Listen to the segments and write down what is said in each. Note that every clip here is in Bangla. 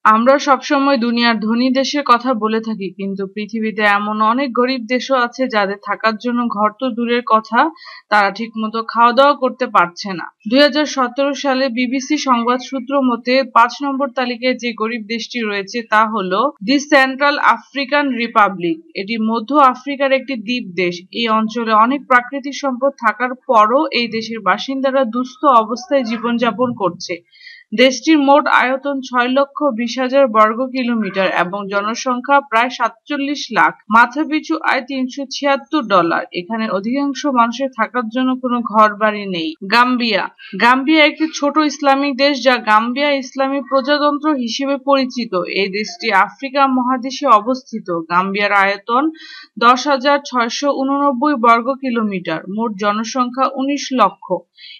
আমরা সবসময় দুনিয়ার ধনী দেশের কথা বলে থাকি, কিন্তু পৃথিবীতে এমন অনেক গরিব দেশও আছে যাদের থাকার জন্য ঘর তো দূরের কথা, তারা ঠিকমতো খাওয়া-দাওয়া করতে পারছে না। ২০১৭ সালে বিবিসি সংবাদ সূত্র মতে ৫ নম্বর তালিকায় যে গরিব দেশটি রয়েছে তা হলো দি সেন্ট্রাল আফ্রিকান রিপাবলিক। এটি মধ্য আফ্রিকার একটি দ্বীপ দেশ। এই অঞ্চলে অনেক প্রাকৃতিক সম্পদ থাকার পরও এই দেশের বাসিন্দারা দুস্থ অবস্থায় জীবনযাপন করছে। দেশটির মোট আয়তন ৬,২০,০০০ বর্গ কিলোমিটার এবং জনসংখ্যা প্রায় ৪৭ লাখ। মাথাপিছু আয় $৩৭৬। এখানে অধিকাংশ মানুষের থাকার জন্য কোনো ঘরবাড়ি নেই। গাম্বিয়া। গাম্বিয়া একটি ছোট ইসলামিক দেশ যা গাম্বিয়া ইসলামী প্রজাতন্ত্র হিসেবে পরিচিত। এই দেশটি আফ্রিকা মহাদেশে অবস্থিত। গাম্বিয়ার আয়তন ১০,৬৮৯ বর্গ কিলোমিটার। মোট জনসংখ্যা ১৯ লক্ষ।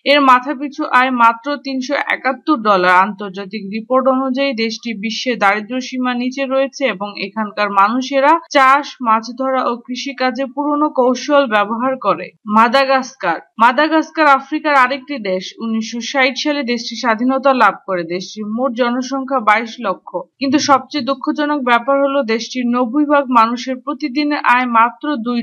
এর মাথাপিছু আয় মাত্র $৩৭১। আন্তর্জাতিক রিপোর্ট অনুযায়ী দেশটি বিশ্বের দারিদ্র্যসীমার নিচে রয়েছে এবং এখানকার মানুষেরা চাষ, মাছ ধরা ও কৃষিকাজে পুরনো কৌশল ব্যবহার করে। মাদাগাস্কার। মাদাগাস্কার আফ্রিকার আরেকটি দেশ। ১৯৬০ সালে দেশটি স্বাধীনতা লাভ করে। দেশটির মোট জনসংখ্যা ২২ লক্ষ। কিন্তু সবচেয়ে দুঃখজনক ব্যাপার হলো দেশটির ৯০ ভাগ মানুষের প্রতিদিনের আয় মাত্র $২,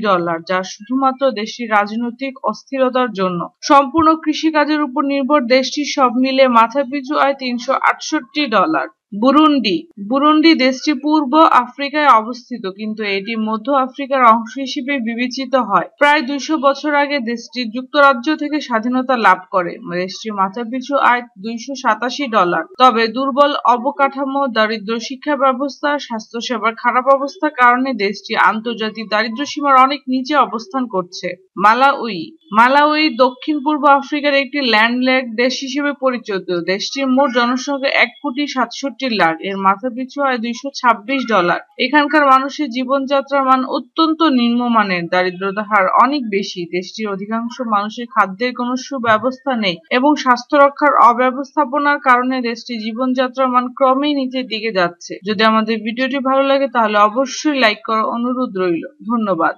যা শুধুমাত্র দেশটির রাজনৈতিক অস্থিরতার জন্য। সম্পূর্ণ কৃষিকাজের উপর নির্ভর দেশটি সব মিলে মাথাপিছু আয় $৩৬৮। বুরুন্ডি। বুরুন্ডি দেশটি পূর্ব আফ্রিকায় অবস্থিত, কিন্তু এটি মধ্য আফ্রিকার অংশ হিসেবে বিবেচিত হয়। প্রায় ২০০ বছর আগে দেশটি যুক্তরাজ্য থেকে স্বাধীনতা লাভ করে। দেশটির মাথাপিছু আয় $২৮৭। তবে দুর্বল অবকাঠামো, দারিদ্র্য শিক্ষা ব্যবস্থা, স্বাস্থ্যসেবার খারাপ অবস্থার কারণে দেশটি আন্তর্জাতিক দারিদ্র্যসীমার অনেক নিচে অবস্থান করছে। মালাউই। মালাউই দক্ষিণ পূর্ব আফ্রিকার একটি ল্যান্ডলকড দেশ হিসেবে পরিচিত। দেশটির মোট জনসংখ্যা ১,৬৭,০০,০০০। এর মাথাপিছু আয় $২২৬। এখানকার মানুষের জীবনযাত্রার মান অত্যন্ত নিম্নমানের। দারিদ্রতার হার অনেক বেশি। দেশটির অধিকাংশ মানুষের খাদ্যের কোনো সুব্যবস্থা নেই এবং স্বাস্থ্য রক্ষার অব্যবস্থাপনার কারণে দেশটির জীবনযাত্রার মান ক্রমেই নিচের দিকে যাচ্ছে। যদি আমাদের ভিডিওটি ভালো লাগে তাহলে অবশ্যই লাইক করার অনুরোধ রইল। ধন্যবাদ।